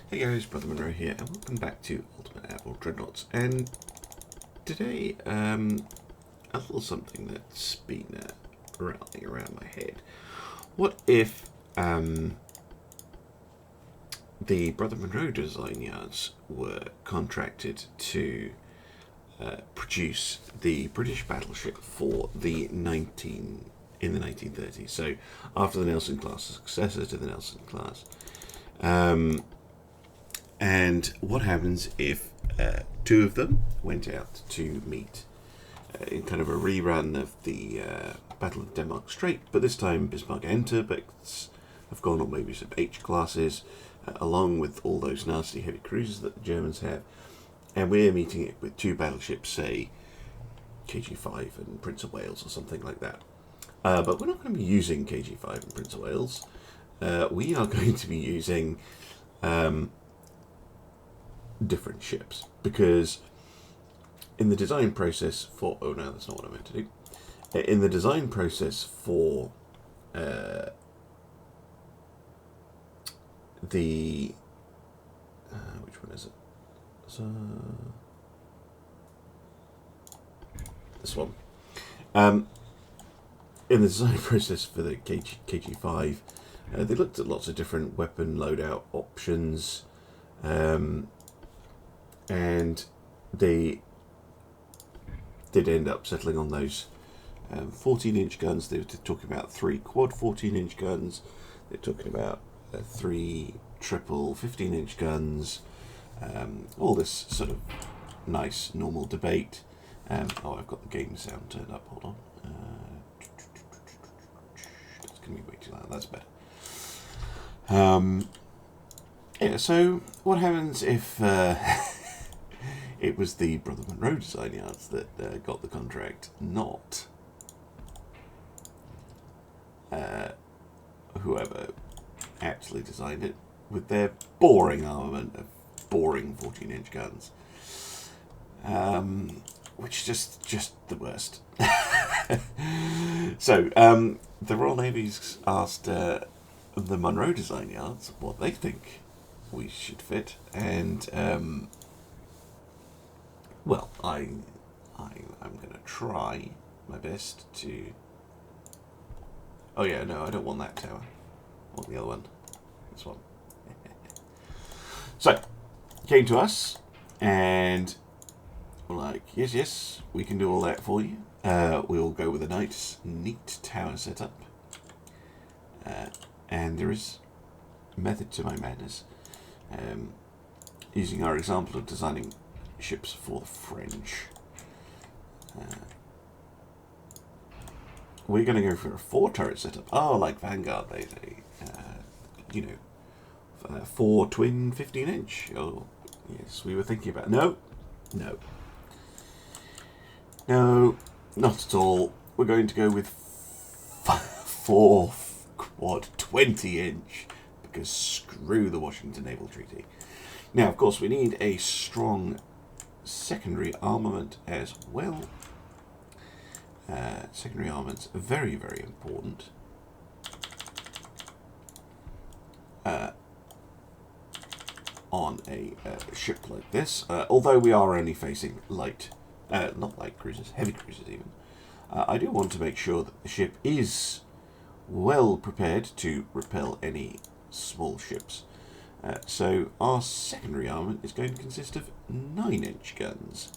Hey guys, Brother Munro here, and welcome back to Ultimate Admiral Dreadnoughts. And today, a little something that's been rattling around my head. What if the Brother Munro design yards were contracted to produce the British battleship for the 1930s? So after the Nelson class, the successor to the Nelson class. And what happens if two of them went out to meet in kind of a rerun of the Battle of Denmark Strait, but this time Bismarck and Turbex have gone on maybe some H classes, along with all those nasty heavy cruisers that the Germans have, and we're meeting it with two battleships, say KG5 and Prince of Wales or something like that. But we're not going to be using KG5 and Prince of Wales. We are going to be using different ships, because in the design process for that's not what I meant to do. In the design process for the which one is it? So this one. In the design process for the KG5, they looked at lots of different weapon loadout options. And they did end up settling on those 14-inch guns. They were talking about 3 quad 14-inch guns. They're talking about 3 triple 15-inch guns. All this sort of nice normal debate. Oh, I've got the game sound turned up. Hold on. That's going to be way too loud. That's better. Yeah. So what happens if it was the Brother Munro design yards that got the contract, not whoever actually designed it, with their boring armament of boring 14-inch guns, which is just the worst. So the Royal Navy's asked the Munro design yards what they think we should fit, and well, I'm going to try my best to... Oh yeah, no, I don't want that tower. I want the other one. This one. So, came to us, and we're like, yes, we can do all that for you. We'll go with a nice, neat tower setup. And there is method to my madness. Using our example of designing ships for the French, we're going to go for a 4-turret setup. Oh, like Vanguard, they 4 twin 15-inch. Oh, yes, we were thinking about. No, not at all. We're going to go with 4 quad 20-inch, because screw the Washington Naval Treaty. Now, of course, we need a strong secondary armament as well. Secondary armaments are very, very important. On a ship like this, although we are only facing not light cruisers, heavy cruisers even, I do want to make sure that the ship is well prepared to repel any small ships. So our secondary armament is going to consist of 9-inch guns.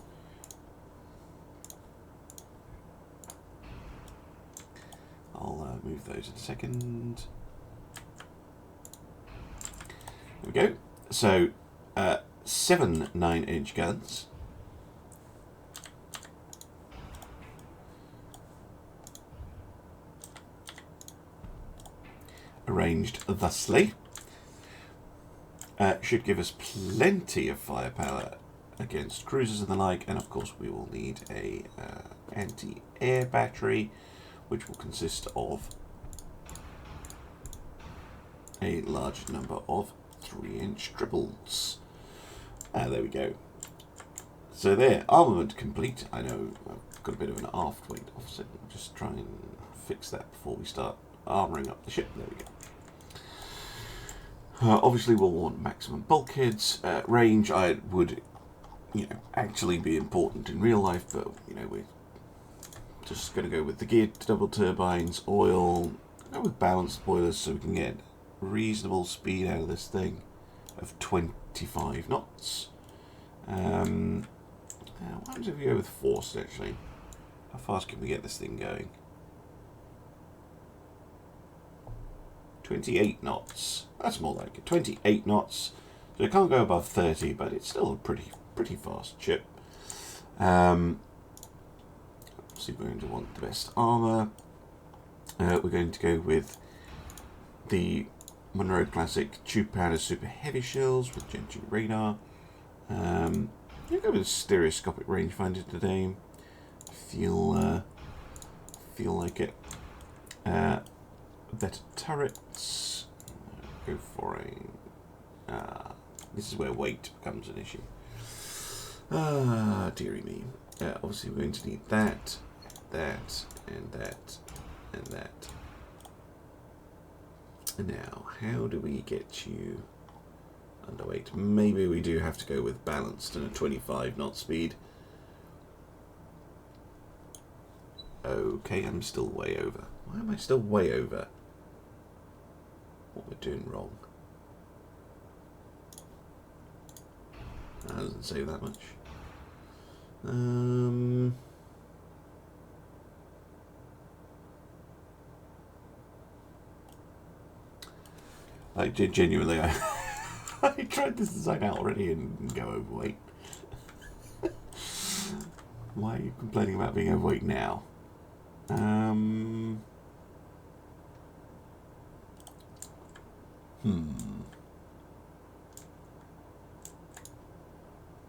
I'll move those in a second. There we go. So 7 9-inch guns. Arranged thusly. Should give us plenty of firepower against cruisers and the like, and of course we will need a anti-air battery, which will consist of a large number of 3-inch triples. There we go. So there, armament complete. I know I've got a bit of an aft weight offset. I'll just try and fix that before we start armouring up the ship. There we go. Obviously, we'll want maximum bulkheads. Range, I would, actually be important in real life, but we're just going to go with the geared double turbines, oil, go with balanced boilers, so we can get reasonable speed out of this thing of 25 knots. Why don't we go with force actually? How fast can we get this thing going? 28 knots. That's more like it. 28 knots. So it can't go above 30, but it's still a pretty fast ship. Obviously, we're going to want the best armour. We're going to go with the Munro Classic tube powder super heavy shells with gentry radar. We'll go with a stereoscopic rangefinder today. Feel like it. Better turrets. Go for a. This is where weight becomes an issue. Dearie me. Obviously, we're going to need that, and that. And now, how do we get you underweight? Maybe we do have to go with balanced and a 25 knot speed. Okay, I'm still way over. Why am I still way over? What we're doing wrong? That doesn't say that much. I did genuinely. I tried this design out already and go overweight. Why are you complaining about being overweight now?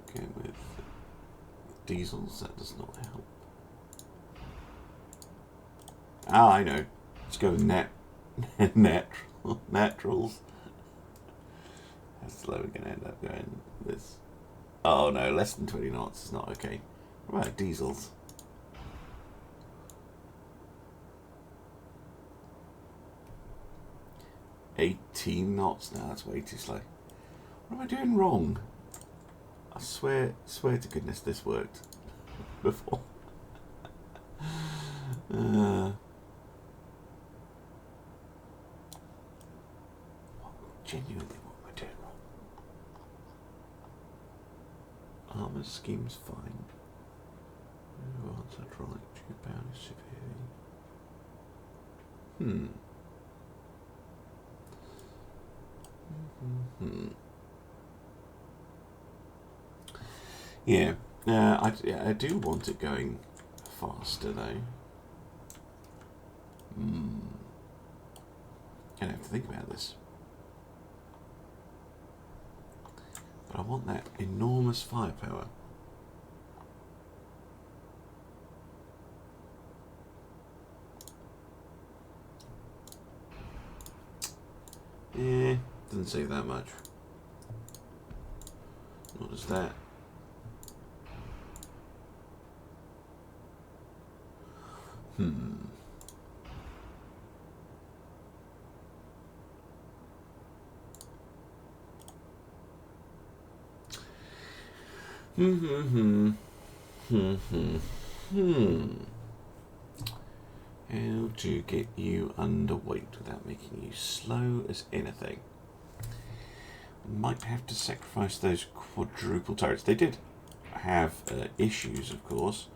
Okay, with diesels, that does not help. I know. Let's go with naturals. How slow we're going to end up going this. Oh no, less than 20 knots is not okay. What about diesels? $18 knots now, that's way too slow. What am I doing wrong? I swear to goodness this worked before. Genuinely, what am I doing wrong? Armour scheme's fine. Hydraulic tube power is super heavy. Yeah, I do want it going faster though. Gonna have to think about this. But I want that enormous firepower. Yeah, doesn't say that much. What is that? How to get you underweight without making you slow as anything? Might have to sacrifice those quadruple turrets. They did have issues, of course.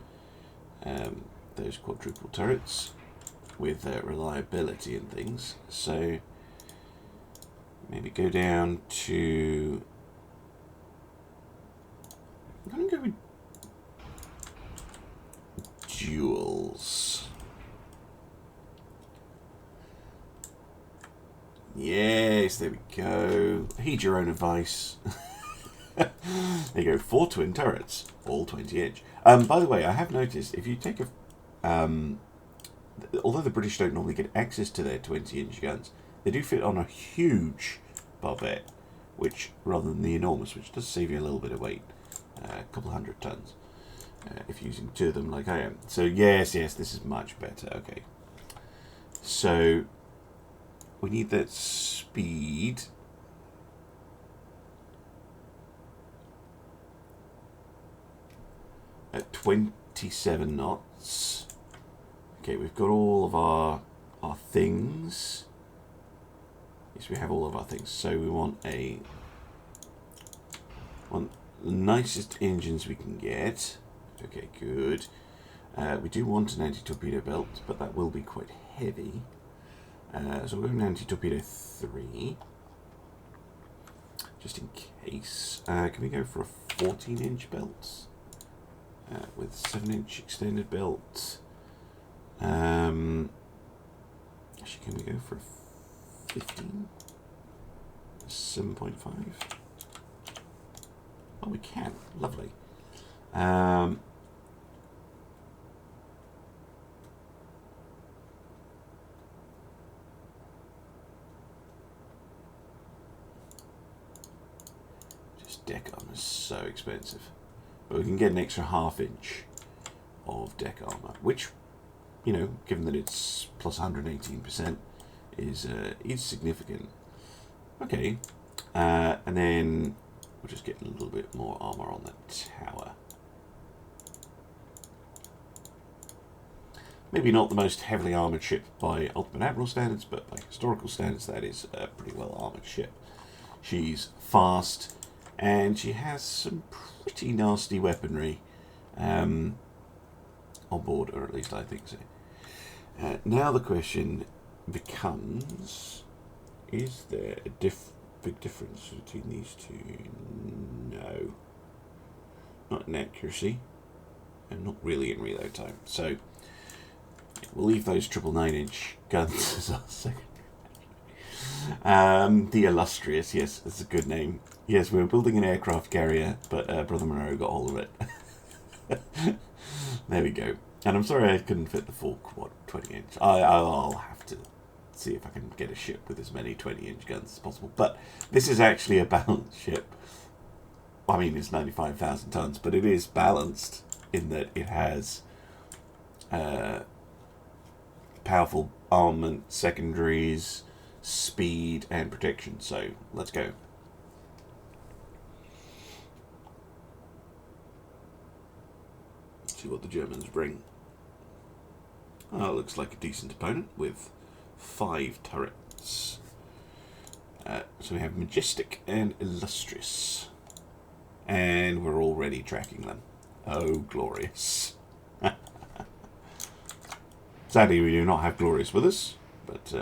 Those quadruple turrets with reliability and things. So maybe go down to. I'm going to go with duels. Yes, there we go. Heed your own advice. There you go, 4 twin turrets, all 20 inch. By the way, I have noticed if you take a, although the British don't normally get access to their 20 inch guns, they do fit on a huge barbette, which rather than the enormous, which does save you a little bit of weight, a couple 100 tons, if you're using 2 of them like I am. So yes, this is much better. Okay, so we need that speed. at 27 knots. Okay, we've got all of our things. Yes, we have all of our things. So we want the nicest engines we can get. Okay, good. We do want an anti-torpedo belt, but that will be quite heavy. So we're going to anti-torpedo 3. Just in case. Can we go for a 14-inch belt? With 7-inch extended belt. Actually, can we go for a 15? 7.5? Oh, we can. Lovely. Just deck armor is so expensive. But we can get an extra ½ inch of deck armor, which, you know, given that it's plus 118%, is significant. Okay, and then we'll just get a little bit more armor on the tower. Maybe not the most heavily armored ship by Ultimate Admiral standards, but by historical standards, that is a pretty well armored ship. She's fast, and she has some pretty nasty weaponry on board, or at least I think so. Now the question becomes, is there a big difference between these two? No. Not in accuracy, and not really in reload time. So we'll leave those 999-inch guns as our second. The Illustrious, yes, that's a good name. Yes, we were building an aircraft carrier, but Brother Munro got hold of it. There we go. And I'm sorry I couldn't fit the full quad 20-inch. I'll have to see if I can get a ship with as many 20-inch guns as possible. But this is actually a balanced ship. I mean, it's 95,000 tons, but it is balanced in that it has powerful armament, secondaries, speed, and protection. So let's go. See what the Germans bring. Oh, looks like a decent opponent with 5 turrets. So we have Majestic and Illustrious. And we're already tracking them. Oh, glorious. Sadly, we do not have Glorious with us, but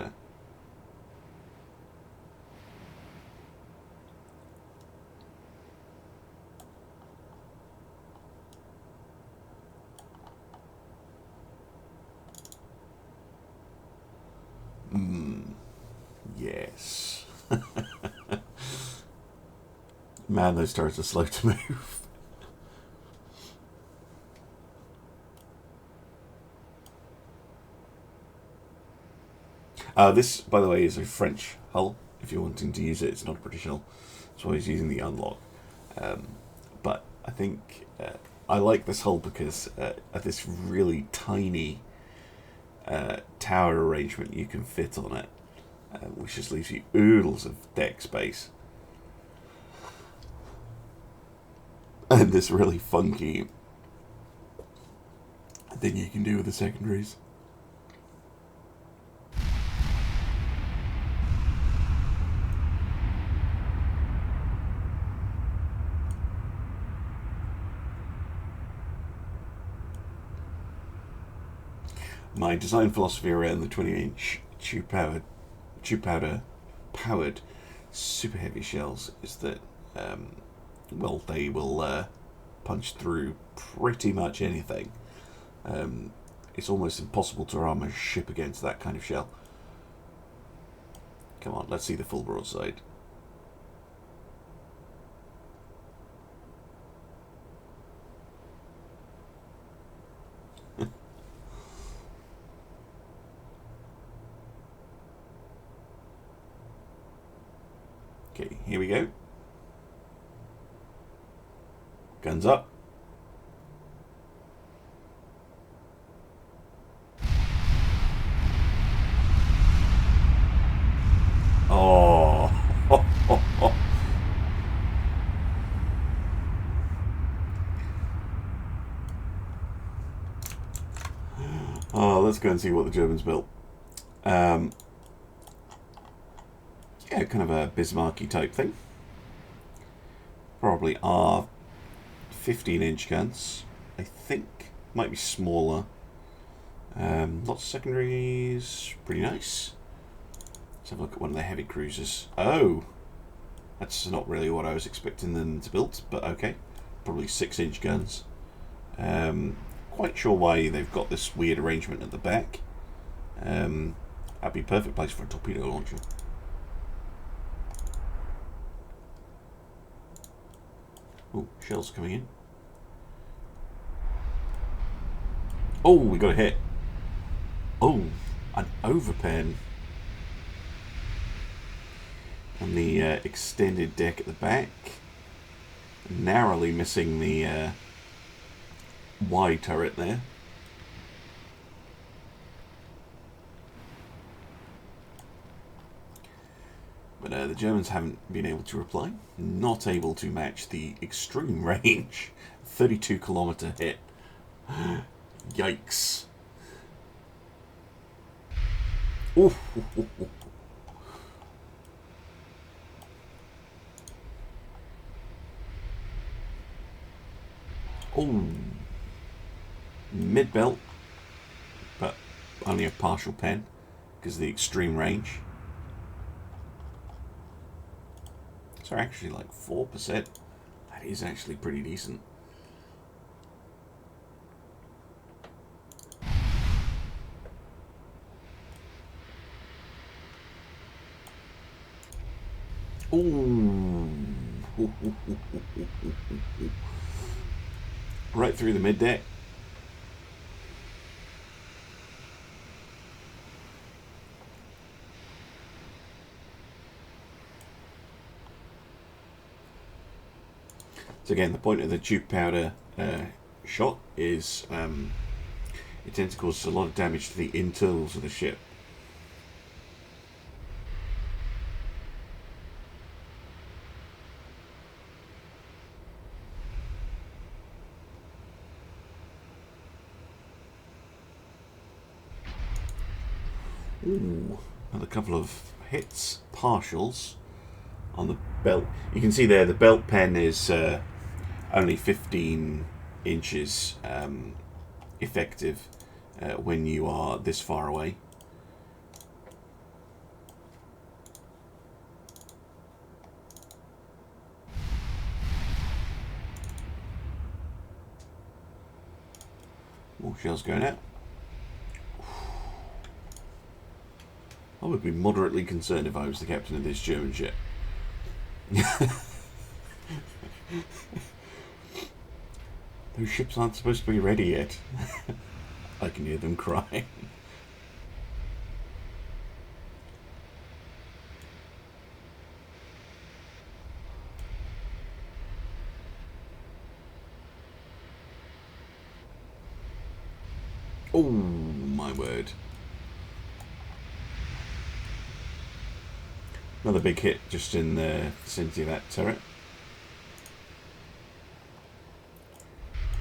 yes. Man, those turrets are slow to move. This, by the way, is a French hull. If you're wanting to use it, it's not a British hull. That's why he's using the unlock. But I think I like this hull because of this really tiny tower arrangement you can fit on it, which just leaves you oodles of deck space. And this really funky thing you can do with the secondaries. My design philosophy around the 20-inch tube powder powered super heavy shells is that well, they will punch through pretty much anything. It's almost impossible to arm a ship against that kind of shell. Come on, let's see the full broadside. Okay, here we go. Guns up. Oh. Oh, let's go and see what the Germans built. Yeah, kind of a Bismarcky type thing. Probably are 15-inch guns. I think might be smaller. Lots of secondaries. Pretty nice. Let's have a look at one of the heavy cruisers. Oh, that's not really what I was expecting them to build, but okay. Probably 6-inch guns. Quite sure why they've got this weird arrangement at the back. That'd be a perfect place for a torpedo launcher. Oh, shells coming in. Oh, we got a hit. Oh, an overpen. And the extended deck at the back. Narrowly missing the Y turret there. But the Germans haven't been able to reply. Not able to match the extreme range. 32-kilometer hit. Yikes. Ooh. Oh. Mid-belt. But only a partial pen. Because of the extreme range. So actually like 4%. That is actually pretty decent. Ooh. Right through the mid deck. So again, the point of the tube powder shot is it tends to cause a lot of damage to the internals of the ship. Ooh, another couple of hits, partials on the belt. You can see there the belt pen is only 15 inches effective when you are this far away. More shells going out. I would be moderately concerned if I was the captain of this German ship. Those ships aren't supposed to be ready yet. I can hear them crying. Oh my word. Another big hit just in the vicinity of that turret.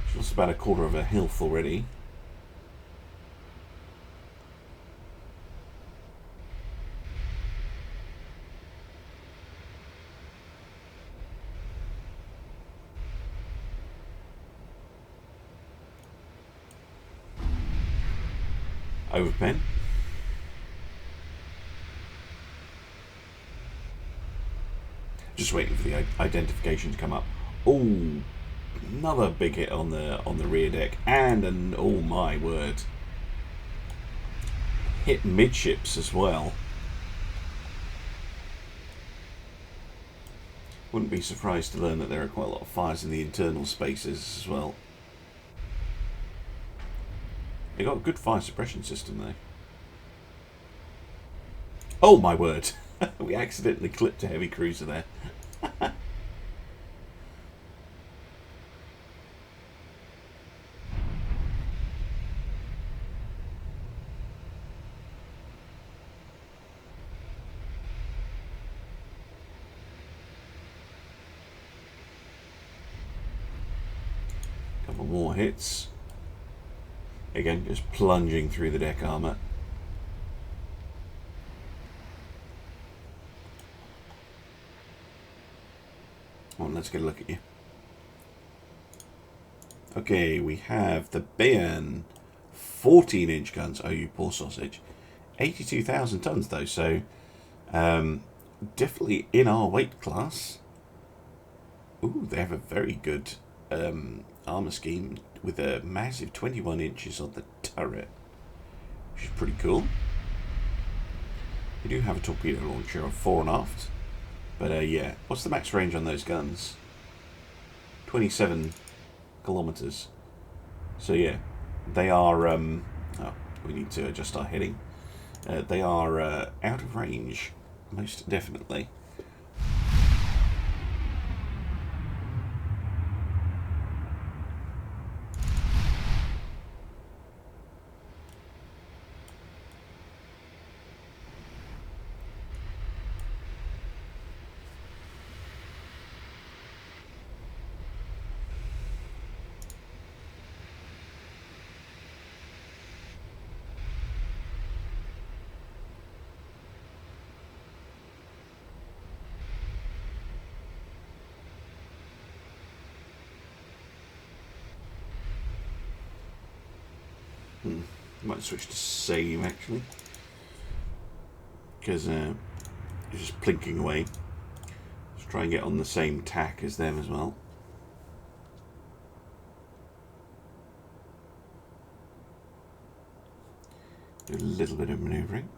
It's lost about a quarter of a health already. Overpen. Just waiting for the identification to come up. Oh, another big hit on the rear deck, and an oh my word, hit midships as well. Wouldn't be surprised to learn that there are quite a lot of fires in the internal spaces as well. They got a good fire suppression system there. Oh my word! We accidentally clipped a heavy cruiser there. Couple more hits. Again, just plunging through the deck armour. Come on, let's get a look at you. Okay, we have the Bayern 14-inch guns. Oh, you poor sausage. 82,000 tons, though, so definitely in our weight class. Ooh, they have a very good armour scheme with a massive 21 inches on the turret, which is pretty cool. They do have a torpedo launcher of fore and aft, but yeah, what's the max range on those guns? 27 kilometers. So yeah, they are. Oh, we need to adjust our heading. They are out of range, most definitely. Might switch to save actually, because it's just plinking away. Let's try and get on the same tack as them as well. Do a little bit of manoeuvring.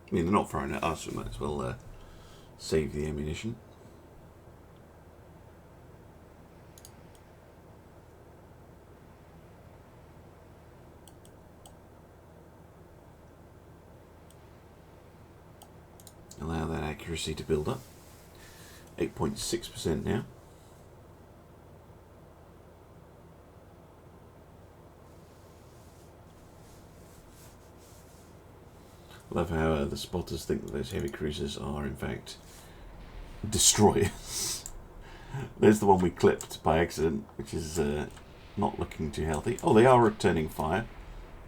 I mean, they're not firing at us, we might as well save the ammunition. Allow that accuracy to build up. 8.6% now. Love how the spotters think that those heavy cruisers are in fact destroyers. There's the one we clipped by accident, which is not looking too healthy. Oh, they are returning fire.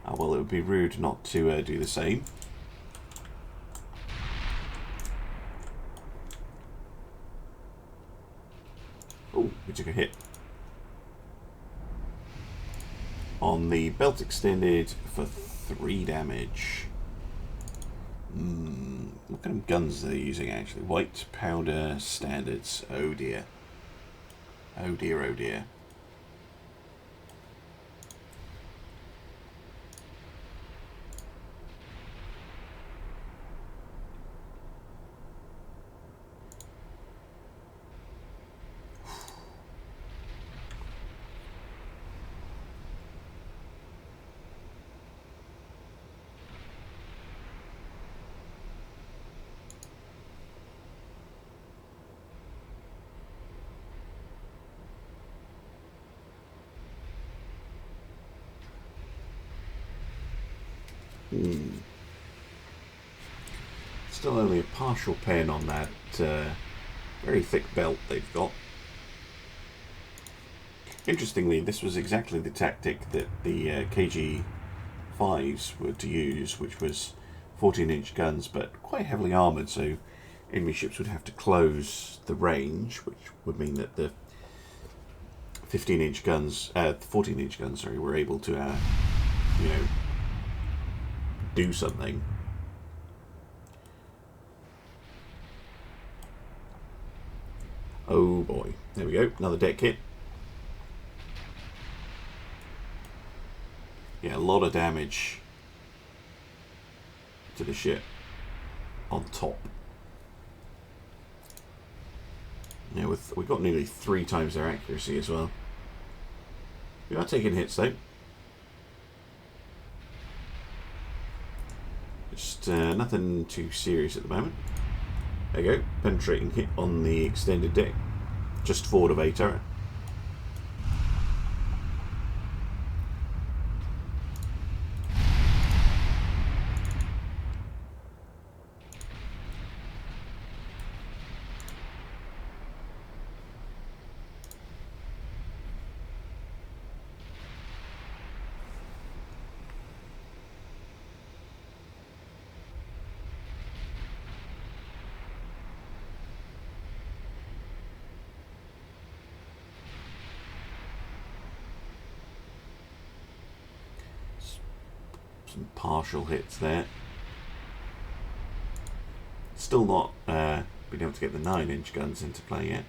Well, it would be rude not to do the same. Oh, we took a hit. On the belt extended for 3 damage. What kind of guns are they using actually? White powder standards. Oh dear. Oh dear, oh dear. Still only a partial pen on that very thick belt they've got. Interestingly, this was exactly the tactic that the KG-5s were to use, which was 14-inch guns but quite heavily armoured, so enemy ships would have to close the range, which would mean that the 14-inch guns, sorry, were able to, you know, do something. Oh boy, there we go, another deck hit. Yeah, a lot of damage to the ship on top. Yeah, we've got nearly 3 times their accuracy as well. We are taking hits though. Just nothing too serious at the moment. There you go, penetrating hit on the extended deck, just forward of A turret. Some partial hits there. Still not been able to get the 9-inch guns into play yet.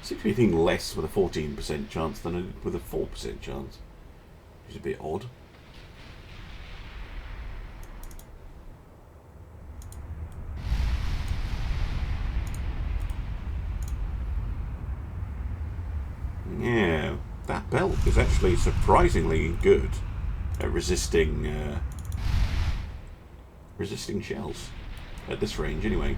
Seems to be hitting less with a 14% chance than with a 4% chance, which is a bit odd. Yeah, that belt is actually surprisingly good at resisting shells at this range, anyway.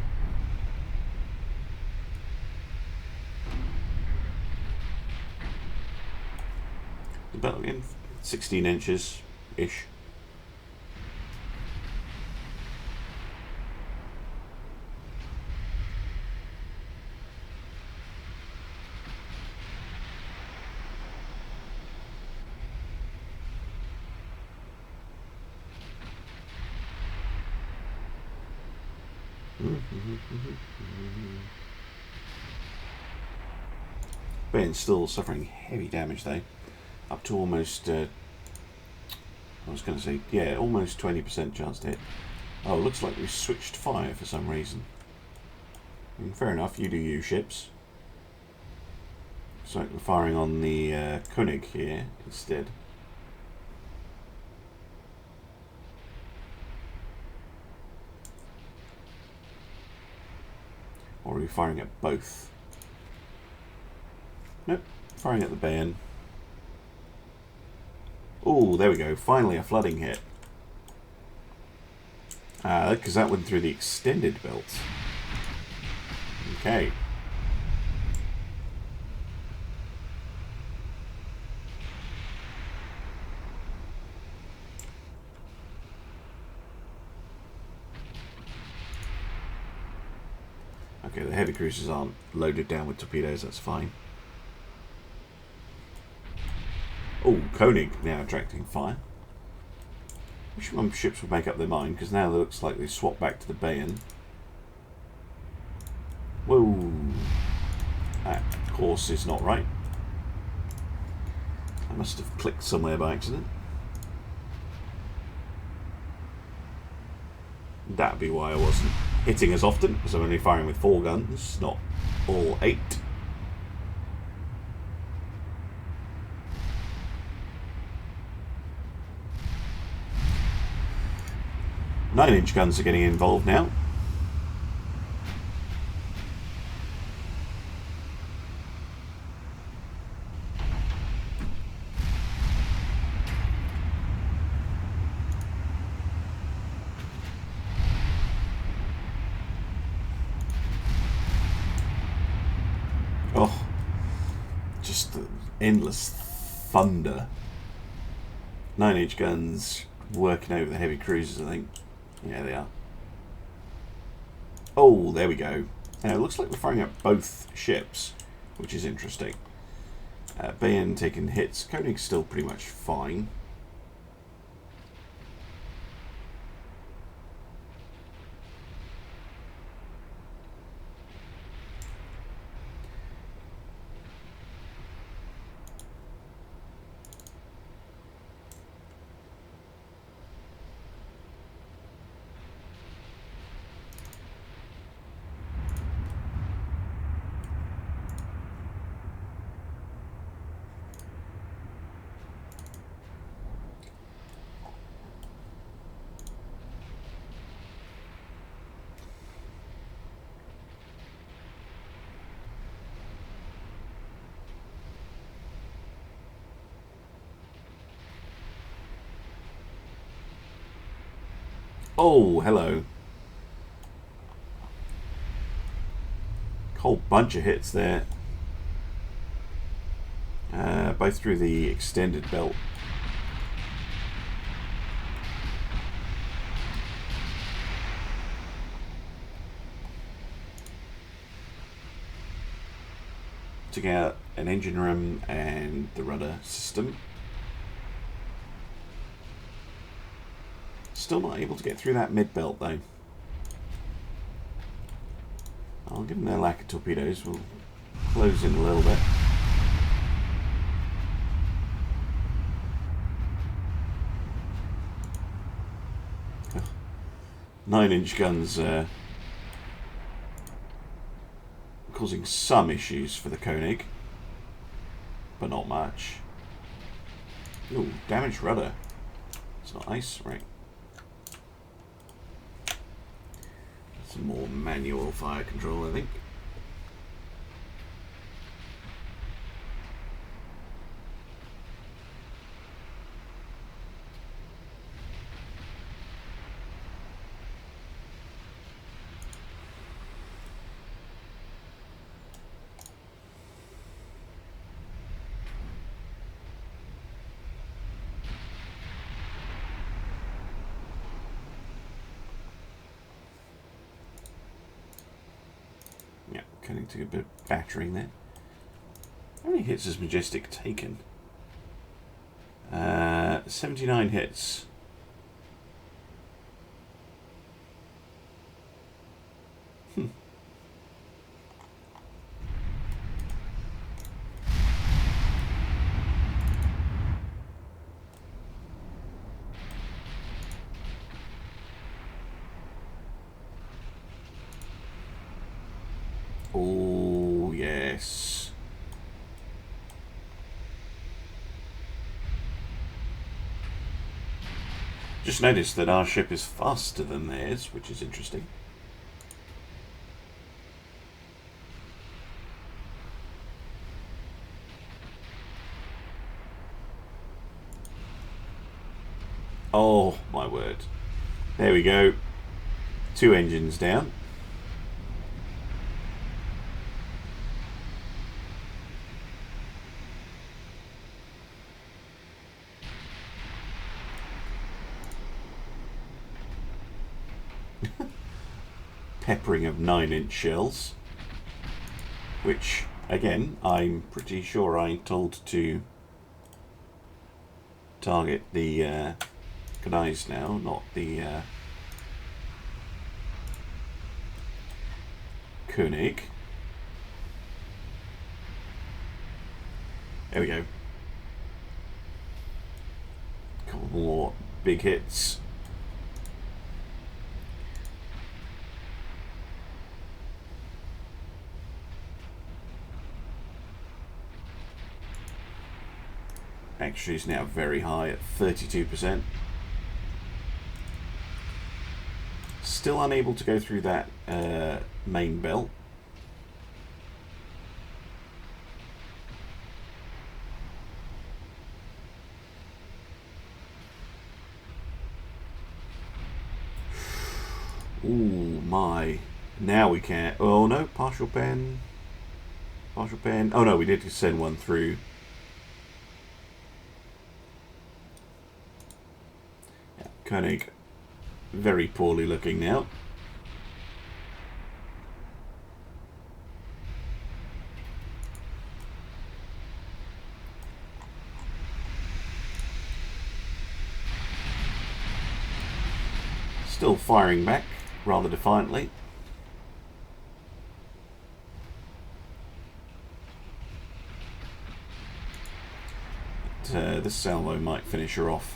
The belt again, 16 inches ish. Ben's still suffering heavy damage though, up to almost, I was going to say, yeah, almost 20% chance to hit. Oh, looks like we switched fire for some reason. Fair enough, you do you, ships. So we're firing on the König here instead. Or are we firing at both? Nope, firing at the Bayern. Oh, there we go. Finally a flooding hit. Because that went through the extended belt. Okay. Okay, the heavy cruisers aren't loaded down with torpedoes, that's fine. Oh, König now attracting fire. Wish my ships would make up their mind, because now it looks like they swap back to the Bayern. Whoa. That course is not right. I must have clicked somewhere by accident. That'd be why I wasn't hitting as often, because I'm only firing with 4 guns, not all 8. Nine-inch guns are getting involved now. Oh, just the endless thunder. 9-inch guns working over the heavy cruisers, I think. Yeah, they are. Oh, there we go. Now, it looks like we're firing at both ships, which is interesting. Bayern taking hits. König's still pretty much fine. Oh, hello. Whole bunch of hits there. Both through the extended belt. Took out an engine room and the rudder system. Still not able to get through that mid belt though. I'll give them their lack of torpedoes. We'll close in a little bit. 9-inch guns causing some issues for the Koenig, but not much. Ooh, damaged rudder. It's not nice, right? Some more manual fire control, I think. Took a bit of battering there. How many hits has Majestic taken? 79 hits. Oh, yes. Just noticed that our ship is faster than theirs, which is interesting. Oh, my word. There we go. 2 engines down. Peppering of 9-inch shells, which again I'm pretty sure I'm told to target the Gneiss now, not the Koenig. There we go. A couple more big hits. Actually, is now very high at 32%. Still unable to go through that main belt. Ooh, my. Now we can. Oh no, partial pen. Partial pen. Oh no, we did send one through. Koenig, very poorly looking now. Still firing back rather defiantly. But, this salvo might finish her off.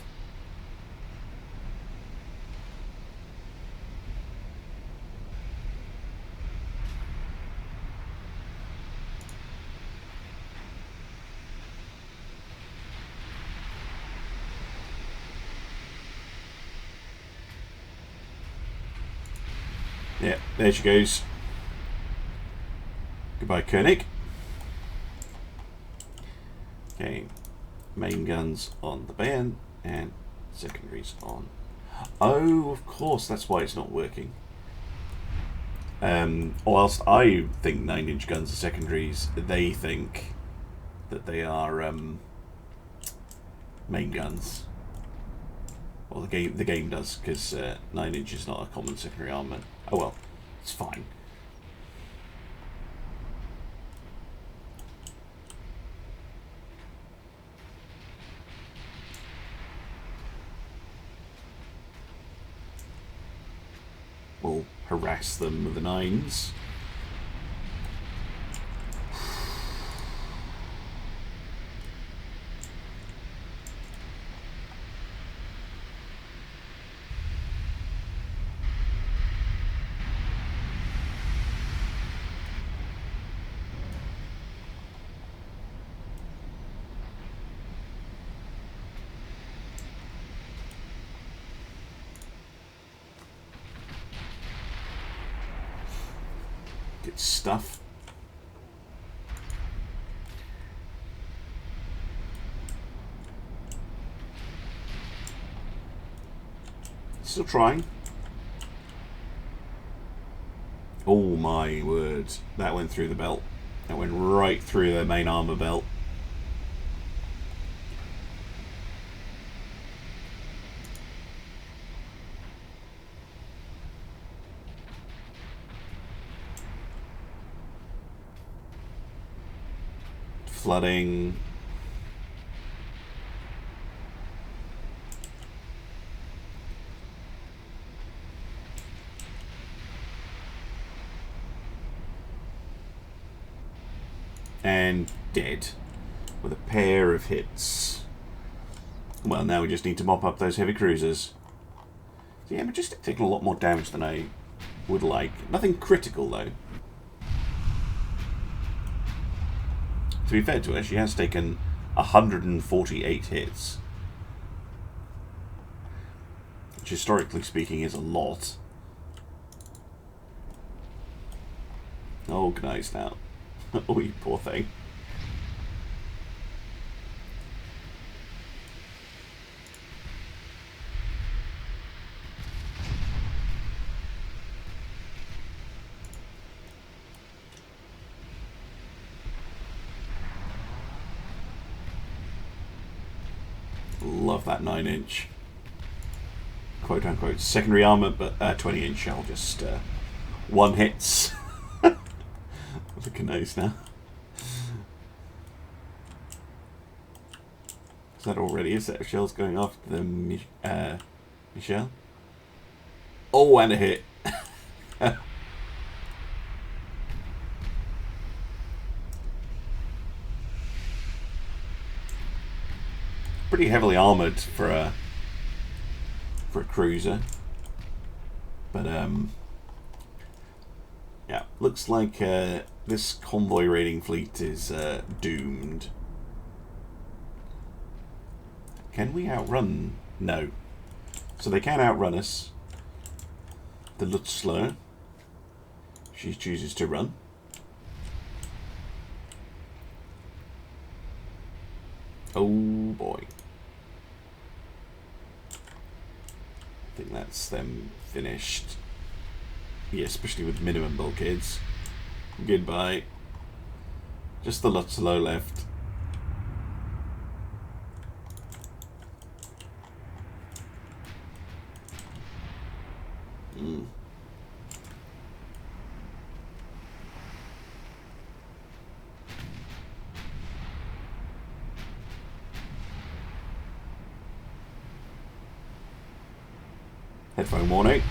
Yeah, there she goes. Goodbye, Koenig. Okay, main guns on the band and secondaries on. Oh, of course, that's why it's not working. Whilst I think 9-inch guns are secondaries, they think that they are main guns. Well, the game does, because 9-inch is not a common secondary armament. Oh well, it's fine. We'll harass them with the 9s. its stuff. Still trying. Oh my word. That went through the belt. That went right through their main armour belt. Flooding. And dead. With a pair of hits. Well, now we just need to mop up those heavy cruisers. So yeah, we're just taking a lot more damage than I would like. Nothing critical, though. To be fair to her, she has taken 148 hits. Which, historically speaking, is a lot. Oh, nice now. Oh, you poor thing. Love that 9-inch. Quote unquote secondary armour, but 20-inch shell just one hits. Look at those now. Is that already a set of shells going after the Michelle? Oh, and a hit. Pretty heavily armoured for a cruiser, but yeah, looks like this convoy raiding fleet is doomed. Can we outrun? No. So they can outrun us. The Lutzler. She chooses to run. Oh boy. I think that's them finished. Yeah, especially with minimum bulkheads. Goodbye. Just the Lutzler left. Headphone warning.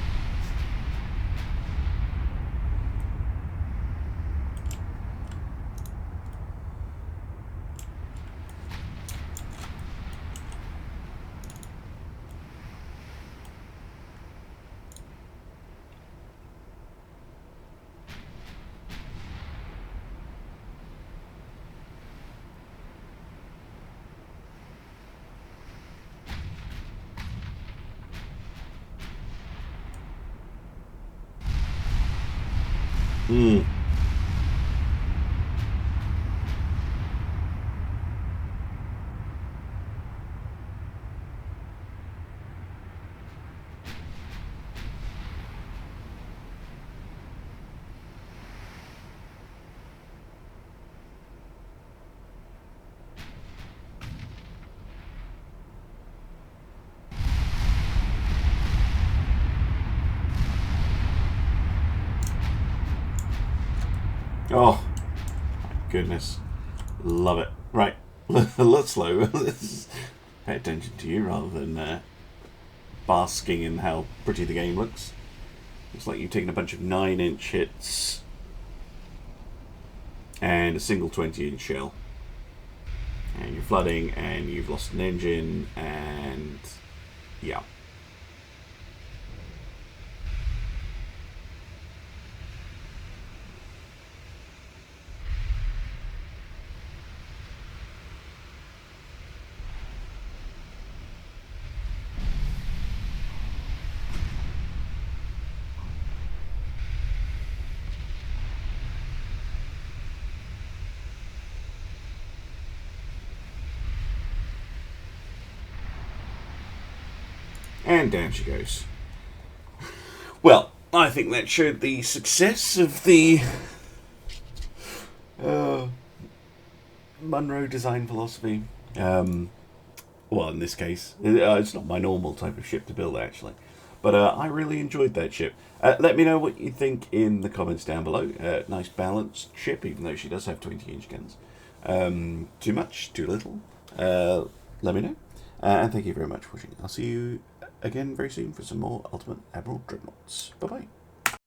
Oh, my goodness. Love it. Right, let's slow. Let's pay attention to you rather than basking in how pretty the game looks. Looks like you've taken a bunch of 9-inch hits and a single 20-inch shell. And you're flooding and you've lost an engine and yeah. And down she goes. Well, I think that showed the success of the Munro design philosophy. Well, in this case, it's not my normal type of ship to build, actually. But I really enjoyed that ship. Let me know what you think in the comments down below. Nice balanced ship, even though she does have 20-inch guns. Too much? Too little? Let me know. And thank you very much for watching. I'll see you again very soon for some more Ultimate Admiral Dreadnoughts. Bye-bye.